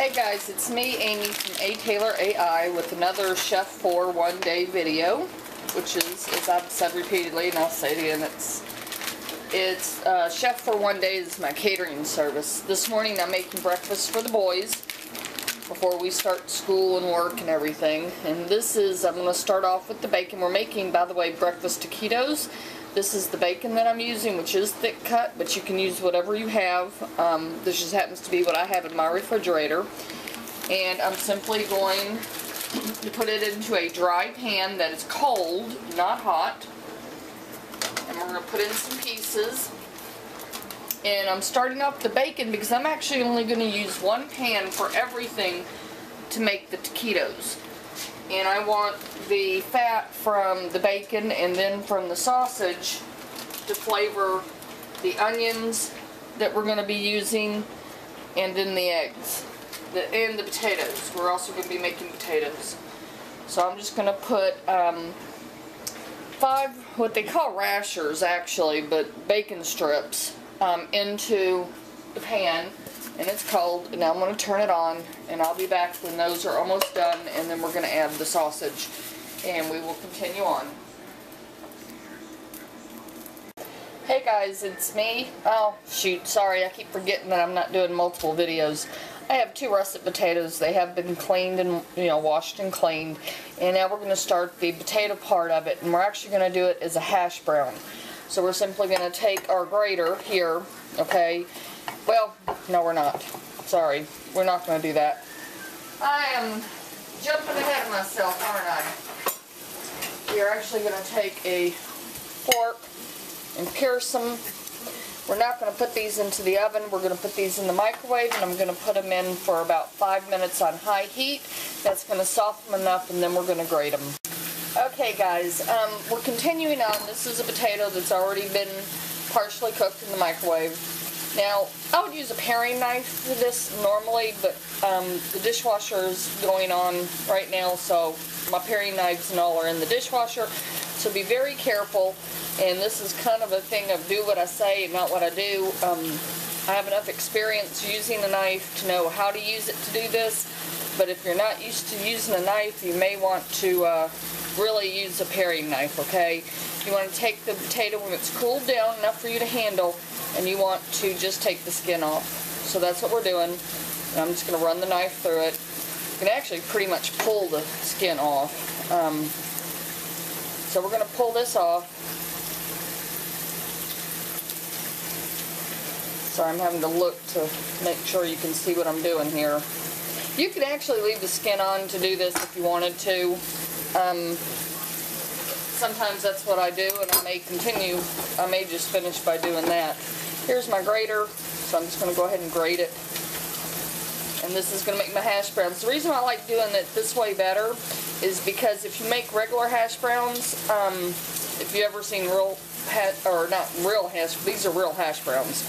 Hey guys, it's me, Amy from A Taylor AI with another Chef for One Day video, which is, as I've said repeatedly, and I'll say it again, it's Chef for One Day is my catering service. This morning I'm making breakfast for the boys before we start school and work and everything. And this is, I'm going to start off with the bacon. We're making, by the way, breakfast taquitos. This is the bacon that I'm using, which is thick cut, but you can use whatever you have. This just happens to be what I have in my refrigerator. And I'm simply going to put it into a dry pan that is cold, not hot. And we're going to put in some pieces. And I'm starting off the bacon because I'm actually only going to use one pan for everything to make the taquitos. And I want the fat from the bacon and then from the sausage to flavor the onions that we're going to be using, and then the eggs and the potatoes. We're also going to be making potatoes. So I'm just going to put 5 what they call rashers actually, but bacon strips into the pan. And it's cold, and now I'm going to turn it on, and I'll be back when those are almost done, and then we're going to add the sausage, and we will continue on. Hey guys, it's me. Oh shoot, sorry, I keep forgetting that I'm not doing multiple videos. I have 2 russet potatoes. They have been cleaned and, washed and cleaned, and now we're going to start the potato part of it, and we're actually going to do it as a hash brown. So we're simply going to take our grater here, okay. Well, no we're not. Sorry, we're not going to do that. I am jumping ahead of myself, aren't I? We are actually going to take a fork and pierce them. We're not going to put these into the oven. We're going to put these in the microwave, and I'm going to put them in for about 5 minutes on high heat. That's going to soften them enough, and then we're going to grate them. Okay guys, we're continuing on. This is a potato that's already been partially cooked in the microwave. Now, I would use a paring knife for this normally, but the dishwasher is going on right now, so my paring knives and all are in the dishwasher. So be very careful, and this is kind of a thing of do what I say and not what I do. I have enough experience using a knife to know how to use it to do this, but if you're not used to using a knife, you may want to really use a paring knife, okay? You want to take the potato when it's cooled down enough for you to handle, and you want to just take the skin off. So that's what we're doing. And I'm just going to run the knife through it. You can actually pretty much pull the skin off. So we're going to pull this off. Sorry, I'm having to look to make sure you can see what I'm doing here. You can actually leave the skin on to do this if you wanted to. Sometimes that's what I do, and I may just finish by doing that. Here's my grater, so I'm just going to go ahead and grate it. And this is going to make my hash browns. The reason I like doing it this way better is because if you make regular hash browns, if you've ever seen these are real hash browns,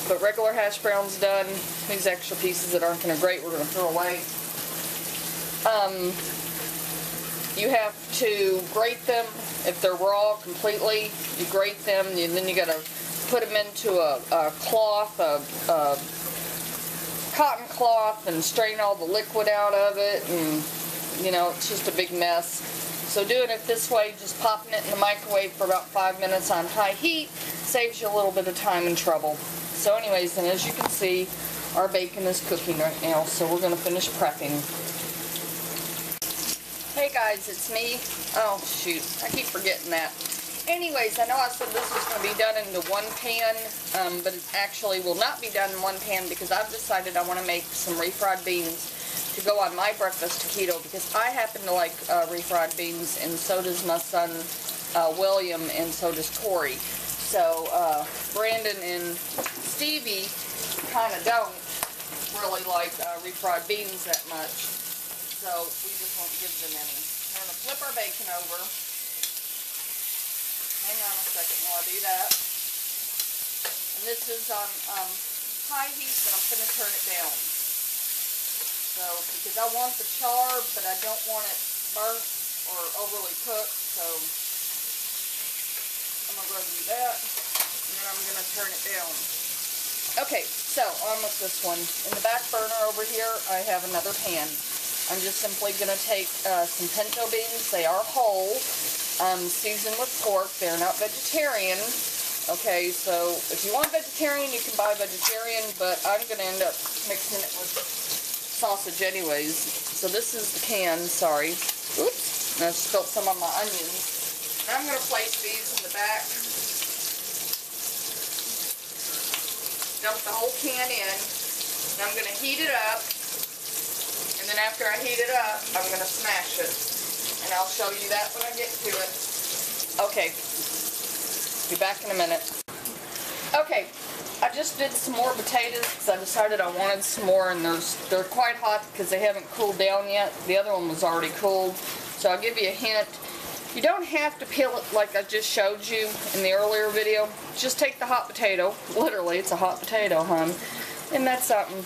but regular hash browns done, these extra pieces that aren't going to grate, we're going to throw away. You have to grate them. If they're raw completely, you grate them, and then you got to put them into a cloth, a cotton cloth, and strain all the liquid out of it, and it's just a big mess. So doing it this way, just popping it in the microwave for about 5 minutes on high heat, saves you a little bit of time and trouble. So anyways, and as you can see, our bacon is cooking right now, so we're going to finish prepping. Hey guys, it's me. Oh shoot, I keep forgetting that. Anyways, I know I said this was going to be done into one pan, but it actually will not be done in one pan because I've decided I want to make some refried beans to go on my breakfast taquito, because I happen to like refried beans, and so does my son William, and so does Corey. So Brandon and Stevie kind of don't really like refried beans that much. So we just won't give them any. We're going to flip our bacon over. Hang on a second while I do that. And this is on high heat, and I'm going to turn it down. So, because I want the char, but I don't want it burnt or overly cooked, so I'm going to go ahead and do that. And then I'm going to turn it down. Okay, so on with this one. In the back burner over here, I have another pan. I'm just simply going to take some pinto beans. They are whole, seasoned with pork. They're not vegetarian. Okay, so if you want vegetarian, you can buy vegetarian, but I'm going to end up mixing it with sausage anyways. So this is the can, sorry. Oops, and I spilled some on my onions. And I'm going to place these in the back. Dump the whole can in, and I'm going to heat it up, and then after I heat it up, I'm going to smash it, and I'll show you that when I get to it. Okay, be back in a minute. Okay, I just did some more potatoes because I decided I wanted some more, and they're quite hot because they haven't cooled down yet. The other one was already cooled, so I'll give you a hint. You don't have to peel it like I just showed you in the earlier video. Just take the hot potato. Literally, it's a hot potato, hon. And that's something.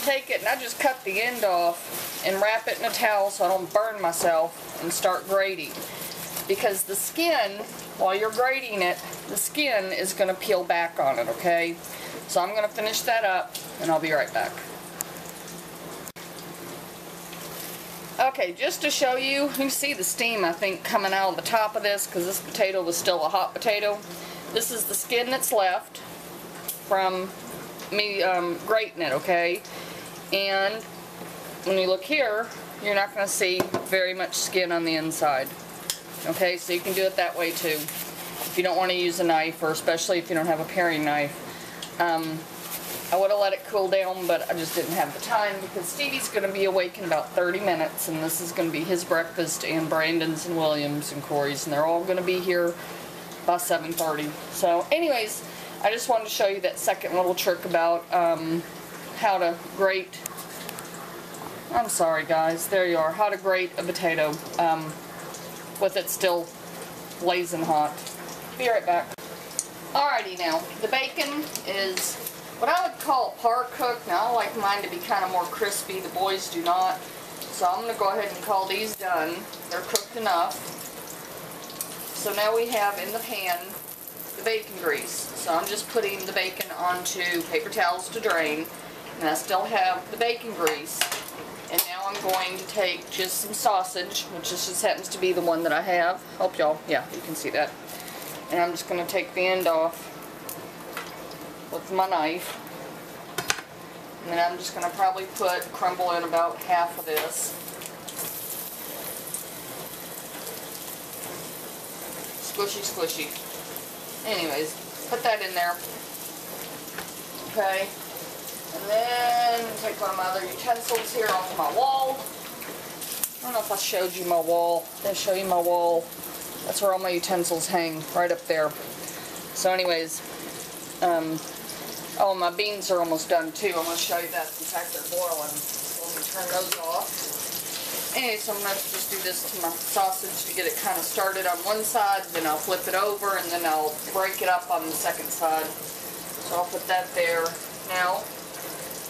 Take it, and I just cut the end off and wrap it in a towel so I don't burn myself and start grating. Because the skin, while you're grating it, the skin is going to peel back on it, okay? So I'm going to finish that up, and I'll be right back. Okay, just to show you, you can see the steam, I think, coming out of the top of this because this potato was still a hot potato. This is the skin that's left from me grating it, okay? And when you look here, you're not going to see very much skin on the inside. Okay, so you can do it that way too. If you don't want to use a knife, or especially if you don't have a paring knife. I would have let it cool down, but I just didn't have the time because Stevie's going to be awake in about 30 minutes, and this is going to be his breakfast, and Brandon's and William's and Corey's, and they're all going to be here by 7:30. So anyways, I just wanted to show you that second little trick about how to grate, I'm sorry guys, there you are, how to grate a potato with it still blazing hot. Be right back. Alrighty now, the bacon is what I would call par cooked. Now I like mine to be kind of more crispy, the boys do not. So I'm going to go ahead and call these done. They're cooked enough. So now we have in the pan the bacon grease. So I'm just putting the bacon onto paper towels to drain. And I still have the bacon grease. And now I'm going to take just some sausage, which just happens to be the one that I have. Hope y'all, yeah, you can see that. And I'm just going to take the end off with my knife. And then I'm just going to probably crumble in about half of this. Squishy, squishy. Anyways, put that in there. Okay. And then take one of my other utensils here off my wall. I don't know if I showed you my wall. Did I show you my wall? That's where all my utensils hang, right up there. So anyways, oh, my beans are almost done too. I'm going to show you that. In fact, they're boiling. So let me turn those off. Anyway, so I'm going to just do this to my sausage to get it kind of started on one side, then I'll flip it over, and then I'll break it up on the second side. So I'll put that there. Now,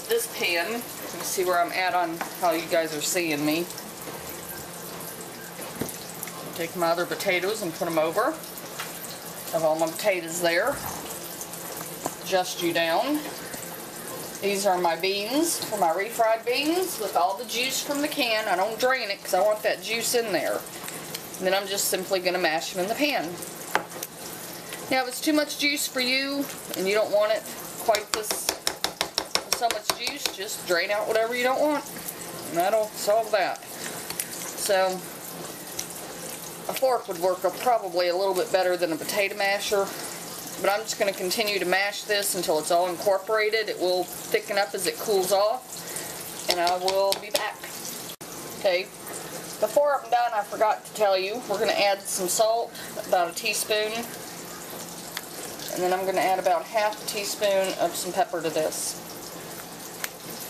this pan, you can see where I'm at on how you guys are seeing me. Take my other potatoes and put them over. Have all my potatoes there. Adjust you down. These are my beans, for my refried beans, with all the juice from the can. I don't drain it because I want that juice in there. And then I'm just simply going to mash them in the pan. Now, if it's too much juice for you, and you don't want it quite this, so much juice, just drain out whatever you don't want. And that'll solve that. So, a fork would work probably a little bit better than a potato masher, but I'm just going to continue to mash this until it's all incorporated. It will thicken up as it cools off, and I will be back. Okay, before I'm done, I forgot to tell you, we're going to add some salt, about a teaspoon, and then I'm going to add about half a teaspoon of some pepper to this.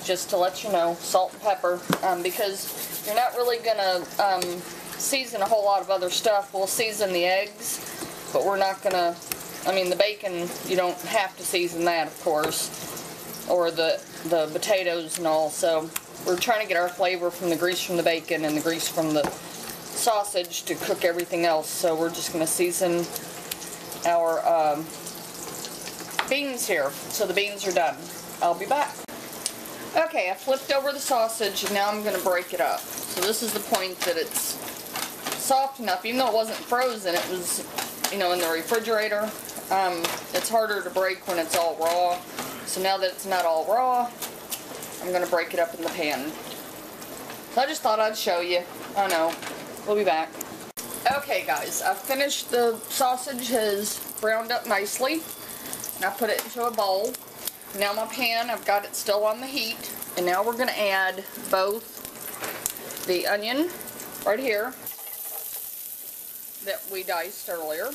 Just to let you know, salt and pepper, because you're not really going to season a whole lot of other stuff. We'll season the eggs, but we're not going to, I mean the bacon, you don't have to season that, of course, or the potatoes and all. So we're trying to get our flavor from the grease from the bacon and the grease from the sausage to cook everything else. So we're just going to season our beans here. So the beans are done. I'll be back. Okay, I flipped over the sausage and now I'm going to break it up. So this is the point that it's soft enough, even though it wasn't frozen, it was, you know, in the refrigerator. It's harder to break when it's all raw. So now that it's not all raw, I'm going to break it up in the pan. So I just thought I'd show you. I know. We'll be back. Okay guys, I've finished. The sausage has browned up nicely. And I put it into a bowl. Now my pan, I've got it still on the heat. And now we're going to add both the onion right here that we diced earlier,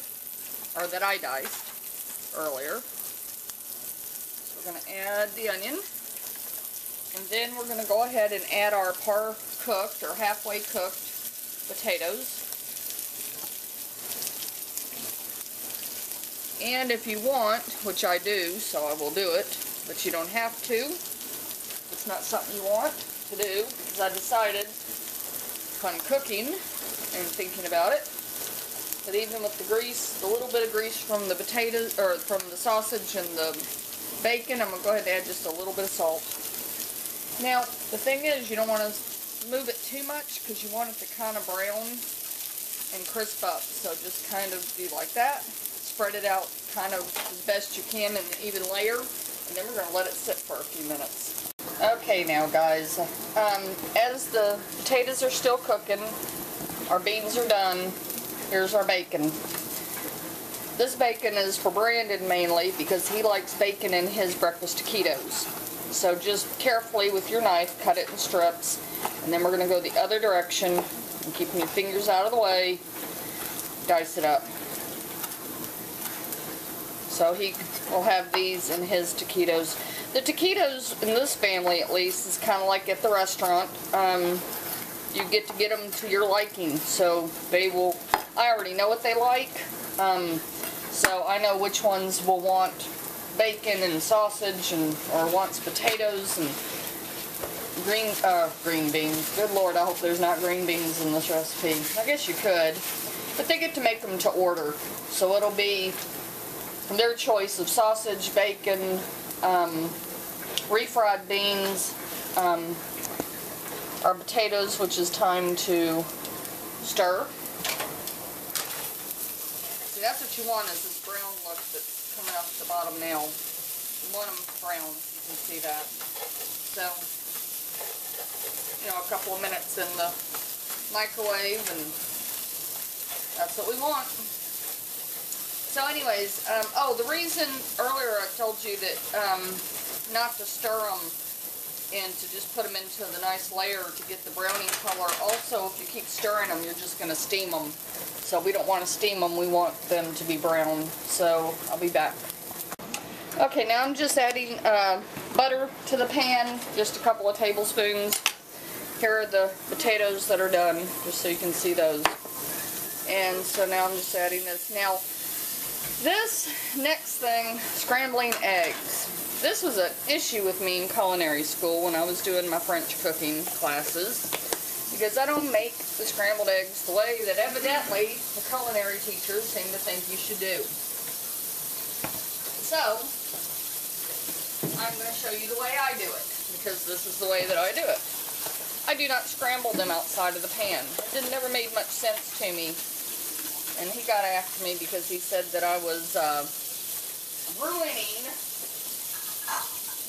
or that I diced earlier. So we're going to add the onion. And then we're going to go ahead and add our par cooked or halfway cooked potatoes. And if you want, which I do, so I will do it, but you don't have to. It's not something you want to do, because I decided upon cooking and thinking about it, that even with the grease, the little bit of grease from the potatoes, or from the sausage and the bacon, I'm going to go ahead and add just a little bit of salt. Now, the thing is, you don't want to move it too much because you want it to kind of brown and crisp up. So just kind of do like that. Spread it out kind of as best you can in an even layer. And then we're going to let it sit for a few minutes. Okay now guys, as the potatoes are still cooking, our beans are done, here's our bacon. This bacon is for Brandon mainly because he likes bacon in his breakfast taquitos. So just carefully with your knife, cut it in strips, and then we're going to go the other direction, and keeping your fingers out of the way, dice it up. So he will have these in his taquitos. The taquitos, in this family at least, is kind of like at the restaurant. You get to get them to your liking, so they will, I already know what they like, so I know which ones will want bacon and sausage, and or wants potatoes and green beans. Good Lord, I hope there's not green beans in this recipe. I guess you could, but they get to make them to order, so it'll be their choice of sausage, bacon, refried beans, our potatoes, which is time to stir. See, that's what you want, is this brown look that's coming up at the bottom now. You want them brown, you can see that. So, you know, a couple of minutes in the microwave, and that's what we want. So anyways, oh, the reason earlier I told you that not to stir them and to just put them into the nice layer to get the browning color. Also, if you keep stirring them, you're just going to steam them. So we don't want to steam them, we want them to be brown. So I'll be back. Okay, now I'm just adding butter to the pan, just a couple of tablespoons. Here are the potatoes that are done, just so you can see those. And so now I'm just adding this. Now, this next thing, scrambling eggs. This was an issue with me in culinary school when I was doing my French cooking classes, because I don't make the scrambled eggs the way that evidently the culinary teachers seem to think you should do. So, I'm going to show you the way I do it, because this is the way that I do it. I do not scramble them outside of the pan. It never made much sense to me. And he got after me because he said that I was ruining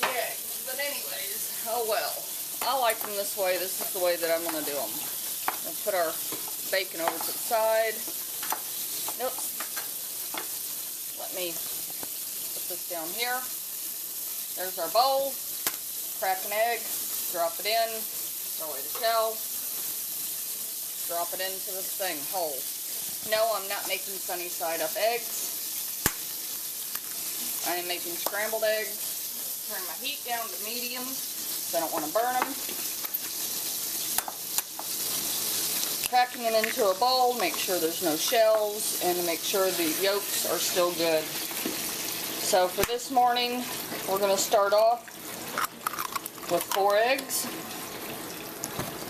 the eggs. But anyways, oh well. I like them this way. This is the way that I'm going to do them. We'll put our bacon over to the side. Nope. Let me put this down here. There's our bowl. Crack an egg. Drop it in. Throw away the shell. Drop it into this thing whole. No, I'm not making sunny side up eggs. I am making scrambled eggs. Turn my heat down to medium because I don't want to burn them. Cracking it into a bowl, make sure there's no shells, and make sure the yolks are still good. So for this morning, we're going to start off with 4 eggs.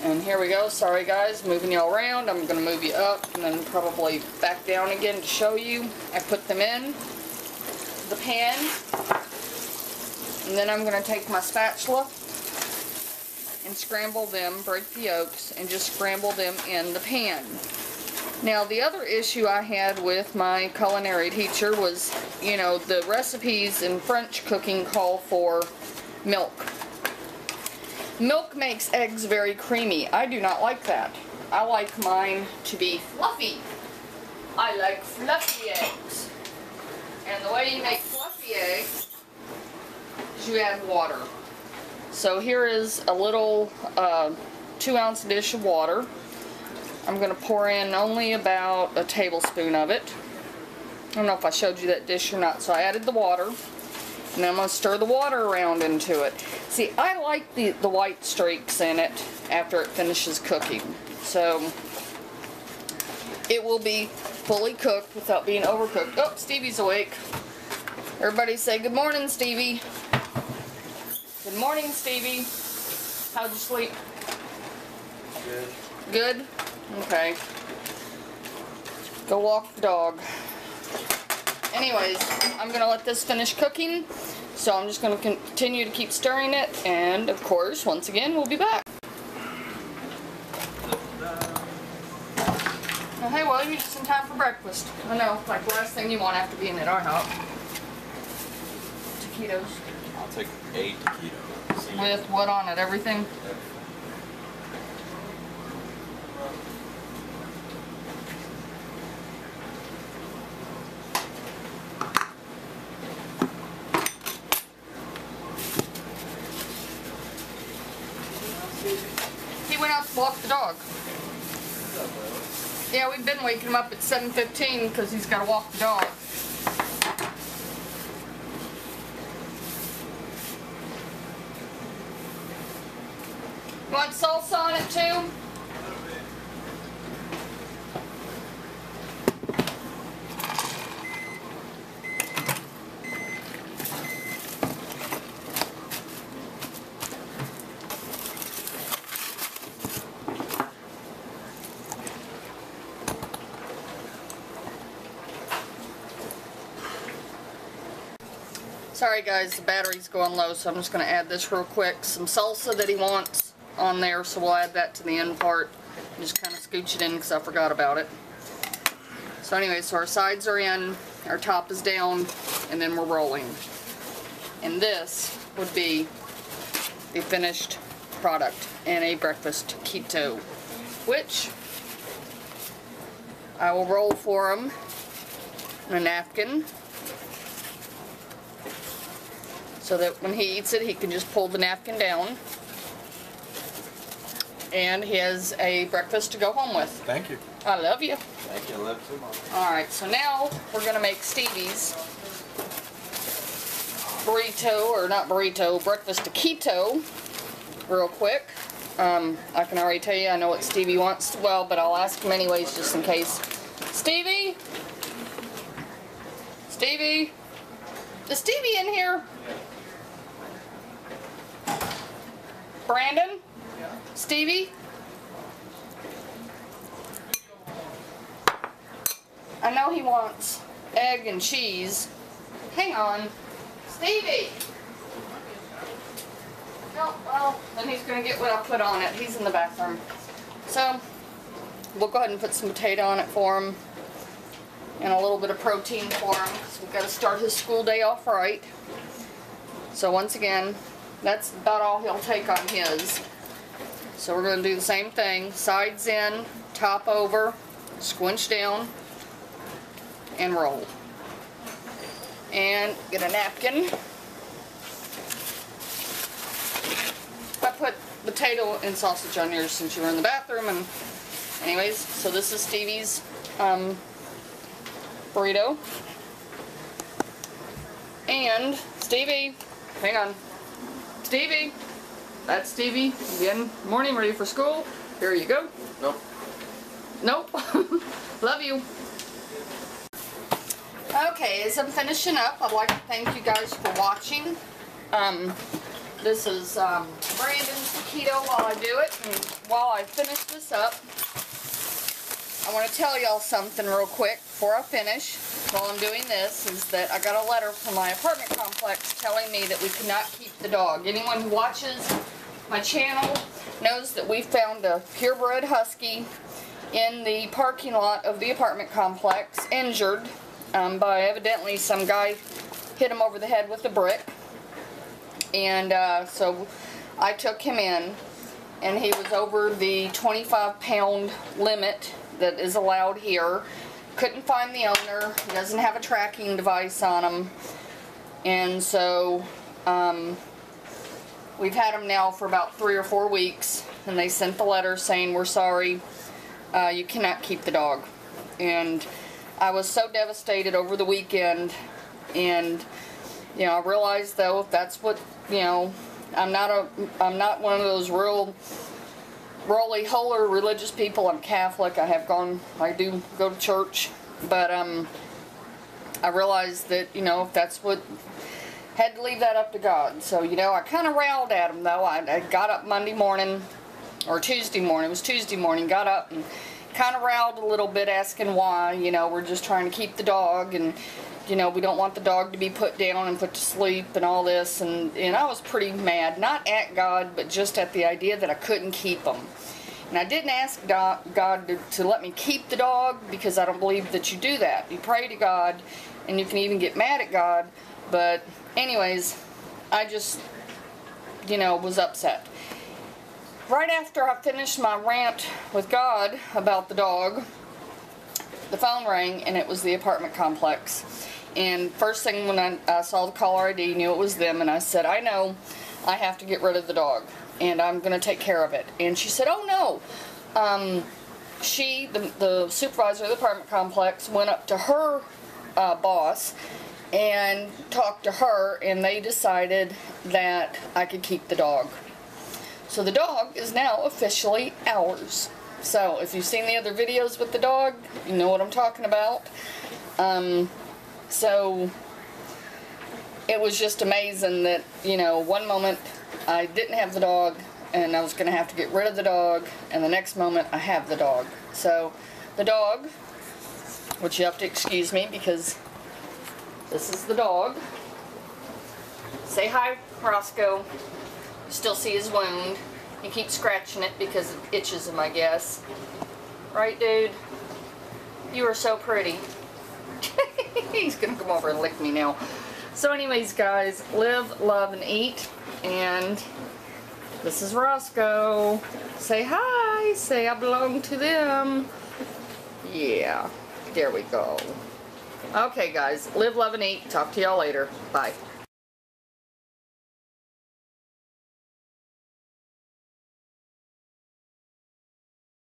And here we go. Sorry guys, moving y'all around. I'm going to move you up and then probably back down again to show you. I put them in. the pan. And then I'm going to take my spatula and scramble them, break the yolks, and just scramble them in the pan. Now, the other issue I had with my culinary teacher was, you know, the recipes in French cooking call for milk. Milk makes eggs very creamy. I do not like that. I like mine to be fluffy. I like fluffy eggs. And the way you make fluffy eggs is you add water. So here is a little 2-ounce dish of water. I'm going to pour in only about a tablespoon of it. I don't know if I showed you that dish or not. So I added the water, and then I'm going to stir the water around into it. See, I like the white streaks in it after it finishes cooking. So it will be fully cooked without being overcooked. Oh, Stevie's awake. Everybody say good morning, Stevie. Good morning, Stevie. How'd you sleep? Good. Good? Okay. Go walk the dog. Anyways, I'm going to let this finish cooking. So I'm just going to continue to keep stirring it. And, of course, once again, we'll be back. Oh, hey, well, you're just in time for breakfast. I know, like the last thing you want after being at our house. Taquitos. I'll take a taquito. With what on it? Everything? He went out to walk the dog. Yeah, we've been waking him up at 7:15 because he's got to walk the dog. You want salsa on it too? Sorry guys, the battery's going low, so I'm just going to add this real quick. Some salsa that he wants on there, so we'll add that to the end part. And just kind of scooch it in because I forgot about it. So anyway, so our sides are in, our top is down, and then we're rolling. And this would be the finished product in a breakfast taquito, which I will roll for him in a napkin, so that when he eats it, he can just pull the napkin down. And he has a breakfast to go home with. Thank you. I love you. Thank you. I love you too, Mom. Alright, so now we're going to make Stevie's burrito, or not burrito, breakfast taquito real quick. I can already tell you I know what Stevie wants well, but I'll ask him anyways just in case. Stevie? Stevie? Is Stevie in here? Brandon? Stevie? I know he wants egg and cheese. Hang on. Stevie! No, well, then he's going to get what I put on it. He's in the bathroom. So, we'll go ahead and put some potato on it for him. And a little bit of protein for him, because we've got to start his school day off right. So once again, that's about all he'll take on his. So we're going to do the same thing. Sides in, top over, squinch down, and roll. And get a napkin. I put potato and sausage on yours since you were in the bathroom. And anyways, so this is Stevie's burrito. And Stevie, hang on. Stevie, that's Stevie. Again, morning, ready for school. Here you go. Nope. Nope. Love you. Okay, as I'm finishing up, I'd like to thank you guys for watching. This is Brandon's taquito while I do it. And while I finish this up, I want to tell y'all something real quick before I finish. while I'm doing this is that I got a letter from my apartment complex telling me that we could not keep the dog. Anyone who watches my channel knows that we found a purebred husky in the parking lot of the apartment complex, injured by evidently some guy hit him over the head with a brick. And so I took him in, and he was over the 25-pound limit that is allowed here. Couldn't find the owner. He doesn't have a tracking device on him. And so we've had him now for about 3 or 4 weeks, and they sent the letter saying, we're sorry, you cannot keep the dog. And I was so devastated over the weekend, and you know, I realized though, if that's what, you know, I'm not one of those roly-holer religious people. I'm Catholic. I do go to church, but I realized that, you know, if that's what, had to leave that up to God. So, you know, I kind of railed at him though. I got up Monday morning, or Tuesday morning, it was Tuesday morning, got up and kind of railed a little bit, asking why. You know, we're just trying to keep the dog, and you know, we don't want the dog to be put down and put to sleep and all this, and I was pretty mad, not at God, but just at the idea that I couldn't keep him. And I didn't ask God to let me keep the dog, because I don't believe that you do that. You pray to God, and you can even get mad at God, but anyways, I just, you know, was upset. Right after I finished my rant with God about the dog, the phone rang, and it was the apartment complex. And first thing when I saw the caller ID, knew it was them, and I said, I know I have to get rid of the dog, and I'm going to take care of it. And she said, oh no. The supervisor of the apartment complex went up to her boss and talked to her, and they decided that I could keep the dog. So the dog is now officially ours. So if you've seen the other videos with the dog, you know what I'm talking about. So it was just amazing that, you know, one moment I didn't have the dog and I was going to have to get rid of the dog, and the next moment I have the dog. So the dog, which you have to excuse me because this is the dog. Say hi, Roscoe. You still see his wound. He keeps scratching it because it itches him, I guess. Right, dude? You are so pretty. He's gonna come over and lick me now. So anyways, guys, live, love, and eat. And this is Roscoe. Say hi. Say I belong to them. Yeah. There we go. Okay, guys. Live, love, and eat. Talk to y'all later. Bye.